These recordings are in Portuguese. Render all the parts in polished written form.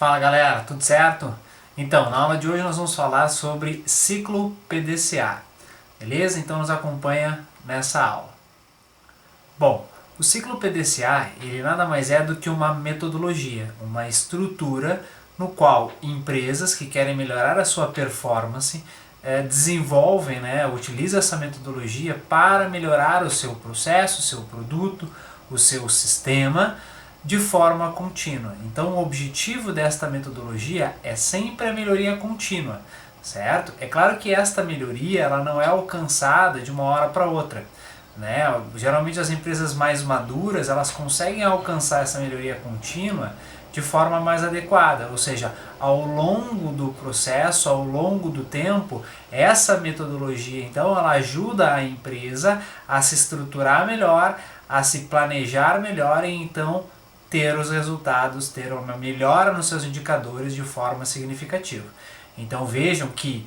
Fala galera, tudo certo? Então, na aula de hoje nós vamos falar sobre ciclo PDCA, beleza? Então nos acompanha nessa aula. Bom, o ciclo PDCA ele nada mais é do que uma metodologia, uma estrutura no qual empresas que querem melhorar a sua performance desenvolvem, utilizam essa metodologia para melhorar o seu processo, o seu produto, o seu sistema, de forma contínua. Então o objetivo desta metodologia é sempre a melhoria contínua, certo? É claro que esta melhoria ela não é alcançada de uma hora para outra, né? Geralmente as empresas mais maduras elas conseguem alcançar essa melhoria contínua de forma mais adequada, ou seja, ao longo do processo, ao longo do tempo, essa metodologia então ela ajuda a empresa a se estruturar melhor, a se planejar melhor e então ter os resultados, ter uma melhora nos seus indicadores de forma significativa. Então vejam que,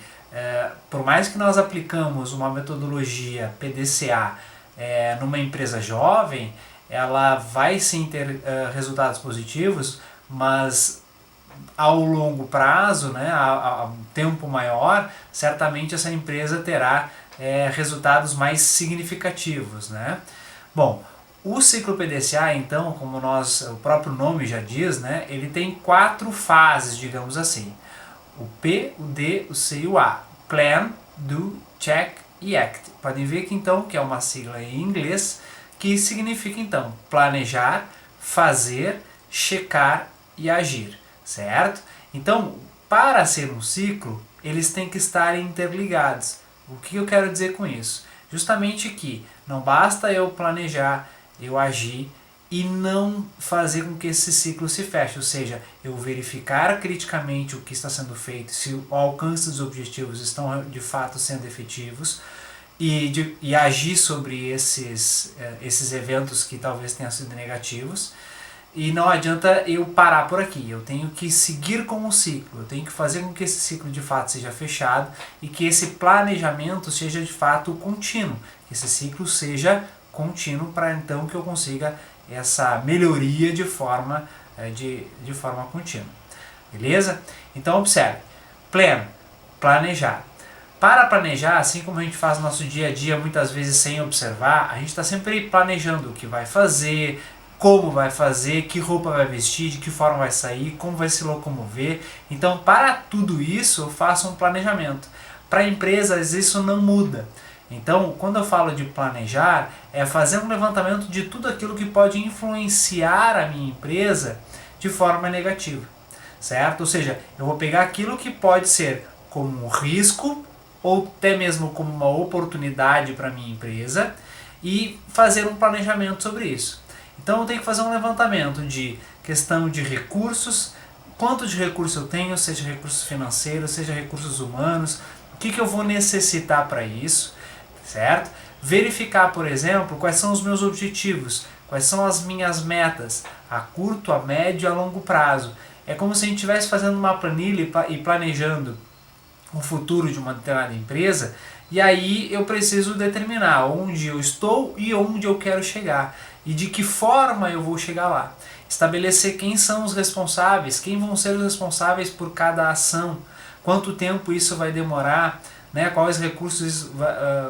por mais que nós aplicamos uma metodologia PDCA numa empresa jovem, ela vai sim ter resultados positivos, mas ao longo prazo, a tempo maior, certamente essa empresa terá resultados mais significativos, né? Bom, o ciclo PDCA, então, como o próprio nome já diz, ele tem 4 fases, digamos assim. O P, o D, o C e o A. Plan, Do, Check e Act. Podem ver que então, que é uma sigla em inglês, que significa então planejar, fazer, checar e agir, certo? Então, para ser um ciclo, eles têm que estar interligados. O que eu quero dizer com isso? Justamente que não basta eu planejar, eu agir e não fazer com que esse ciclo se feche, ou seja, eu verificar criticamente o que está sendo feito, se o alcance dos objetivos estão de fato sendo efetivos e agir sobre esses eventos que talvez tenham sido negativos. E não adianta eu parar por aqui, eu tenho que seguir com o ciclo, eu tenho que fazer com que esse ciclo de fato seja fechado e que esse planejamento seja de fato contínuo, que esse ciclo seja contínuo para então que eu consiga essa melhoria de forma contínua. Beleza? Então observe, plano, planejar. Para planejar, assim como a gente faz no nosso dia a dia muitas vezes sem observar, a gente está sempre planejando o que vai fazer, como vai fazer, que roupa vai vestir, de que forma vai sair, como vai se locomover. Então, para tudo isso, eu faço um planejamento. Para empresas, isso não muda. Então, quando eu falo de planejar, é fazer um levantamento de tudo aquilo que pode influenciar a minha empresa de forma negativa, certo? Ou seja, eu vou pegar aquilo que pode ser como um risco ou até mesmo como uma oportunidade para a minha empresa e fazer um planejamento sobre isso. Então eu tenho que fazer um levantamento de questão de recursos, quanto de recursos eu tenho, seja recursos financeiros, seja recursos humanos, o que eu vou necessitar para isso, certo? Verificar, por exemplo, quais são os meus objetivos, quais são as minhas metas a curto, a médio e a longo prazo. É como se a gente estivesse fazendo uma planilha e planejando o futuro de uma determinada empresa, e aí eu preciso determinar onde eu estou e onde eu quero chegar e de que forma eu vou chegar lá. Estabelecer quem são os responsáveis, quem vão ser os responsáveis por cada ação, quanto tempo isso vai demorar, quais recursos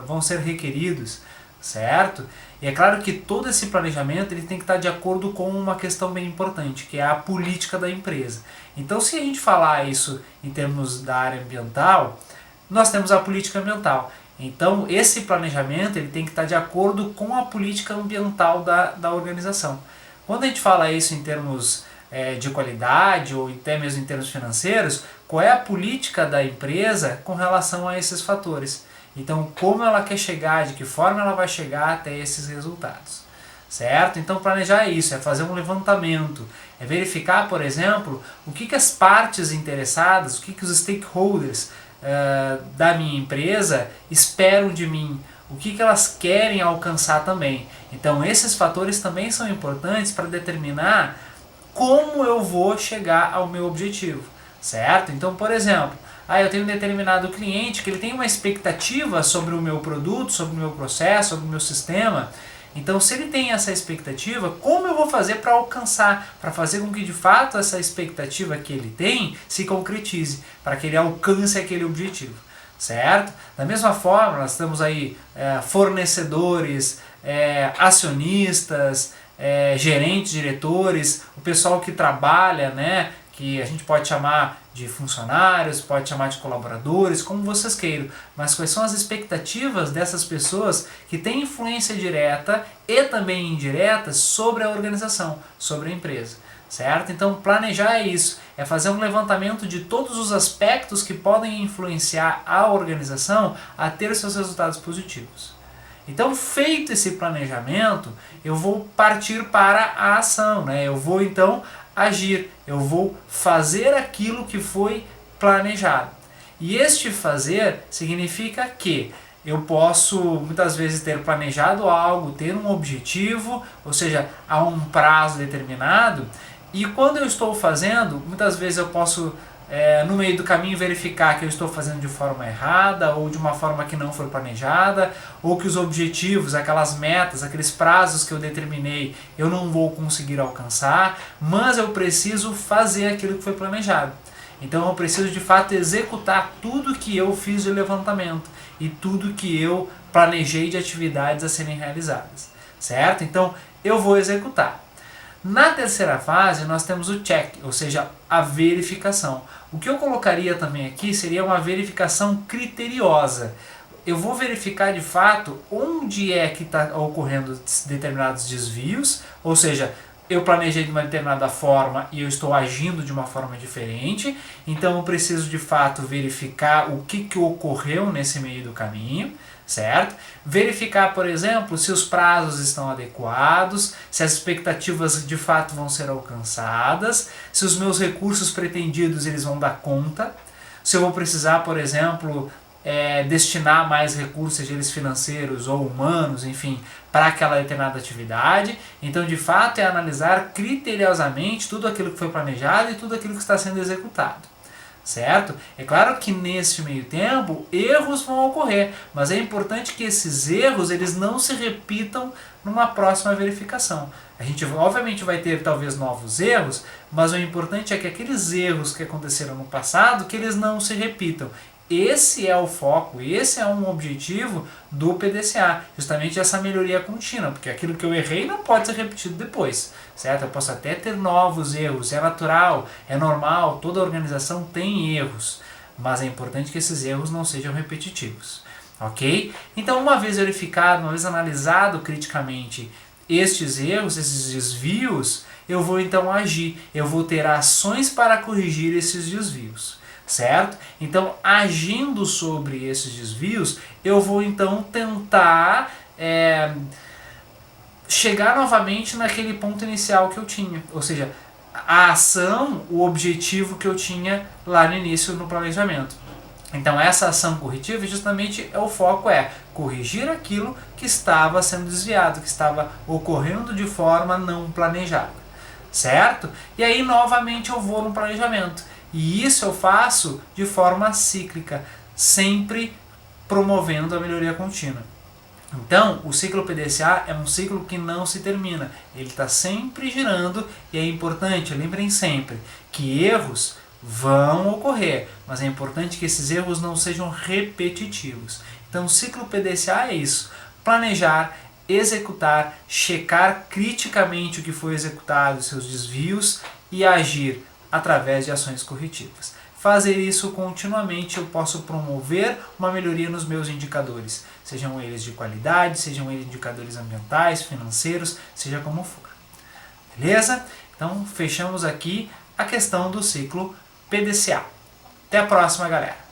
vão ser requeridos, certo? E é claro que todo esse planejamento ele tem que estar de acordo com uma questão bem importante, que é a política da empresa. Então, se a gente falar isso em termos da área ambiental, nós temos a política ambiental. Então, esse planejamento ele tem que estar de acordo com a política ambiental da organização. Quando a gente fala isso em termos de qualidade ou até mesmo em termos financeiros, qual é a política da empresa com relação a esses fatores? Então, como ela quer chegar, de que forma ela vai chegar até esses resultados, certo? Então, planejar é isso, é fazer um levantamento, é verificar, por exemplo, o que as partes interessadas, o que os stakeholders da minha empresa esperam de mim, o que elas querem alcançar também. Então, esses fatores também são importantes para determinar como eu vou chegar ao meu objetivo, certo? Então, por exemplo, eu tenho um determinado cliente que ele tem uma expectativa sobre o meu produto, sobre o meu processo, sobre o meu sistema, Então, se ele tem essa expectativa, como eu vou fazer para alcançar, para fazer com que de fato essa expectativa que ele tem se concretize, para que ele alcance aquele objetivo, certo? Da mesma forma, nós temos aí fornecedores, acionistas, gerentes, diretores, o pessoal que trabalha, né, que a gente pode chamar de funcionários, pode chamar de colaboradores, como vocês queiram, mas quais são as expectativas dessas pessoas que têm influência direta e também indireta sobre a organização, sobre a empresa, certo? Então planejar é isso, é fazer um levantamento de todos os aspectos que podem influenciar a organização a ter seus resultados positivos. Então, feito esse planejamento, eu vou partir para a ação, né? Eu vou então agir, eu vou fazer aquilo que foi planejado. E este fazer significa que eu posso muitas vezes ter planejado algo, ter um objetivo, ou seja, há um prazo determinado, e quando eu estou fazendo, muitas vezes eu posso no meio do caminho verificar que eu estou fazendo de forma errada ou de uma forma que não foi planejada, ou que os objetivos, aquelas metas, aqueles prazos que eu determinei eu não vou conseguir alcançar, mas eu preciso fazer aquilo que foi planejado. Então eu preciso de fato executar tudo que eu fiz de levantamento e tudo que eu planejei de atividades a serem realizadas, certo? Então eu vou executar. Na terceira fase nós temos o check, ou seja, a verificação. O que eu colocaria também aqui seria uma verificação criteriosa. Eu vou verificar de fato onde é que está ocorrendo determinados desvios, ou seja, eu planejei de uma determinada forma e eu estou agindo de uma forma diferente, então eu preciso de fato verificar o que ocorreu nesse meio do caminho, certo? Verificar, por exemplo, se os prazos estão adequados, se as expectativas de fato vão ser alcançadas, se os meus recursos pretendidos eles vão dar conta, se eu vou precisar, por exemplo, destinar mais recursos, seja eles financeiros ou humanos, enfim, para aquela determinada atividade. Então, de fato, é analisar criteriosamente tudo aquilo que foi planejado e tudo aquilo que está sendo executado, certo? É claro que nesse meio tempo erros vão ocorrer, mas é importante que esses erros eles não se repitam numa próxima verificação. A gente obviamente vai ter talvez novos erros, mas o importante é que aqueles erros que aconteceram no passado, que eles não se repitam. Esse é o foco, esse é um objetivo do PDCA, justamente essa melhoria contínua, porque aquilo que eu errei não pode ser repetido depois, certo? Eu posso até ter novos erros, é natural, é normal, toda organização tem erros, mas é importante que esses erros não sejam repetitivos, ok? Então, uma vez verificado, uma vez analisado criticamente estes erros, esses desvios, eu vou então agir, eu vou ter ações para corrigir esses desvios, certo? Então, agindo sobre esses desvios, eu vou então tentar chegar novamente naquele ponto inicial que eu tinha, ou seja, a ação, o objetivo que eu tinha lá no início no planejamento. Então essa ação corretiva justamente o foco é corrigir aquilo que estava sendo desviado, que estava ocorrendo de forma não planejada, certo? E aí novamente eu vou no planejamento. E isso eu faço de forma cíclica, sempre promovendo a melhoria contínua. Então, o ciclo PDCA é um ciclo que não se termina, ele está sempre girando e é importante, lembrem sempre, que erros vão ocorrer, mas é importante que esses erros não sejam repetitivos. Então, o ciclo PDCA é isso, planejar, executar, checar criticamente o que foi executado, seus desvios e agir através de ações corretivas. Fazer isso continuamente eu posso promover uma melhoria nos meus indicadores, sejam eles de qualidade, sejam eles indicadores ambientais, financeiros, seja como for. Beleza? Então fechamos aqui a questão do ciclo PDCA. Até a próxima, galera!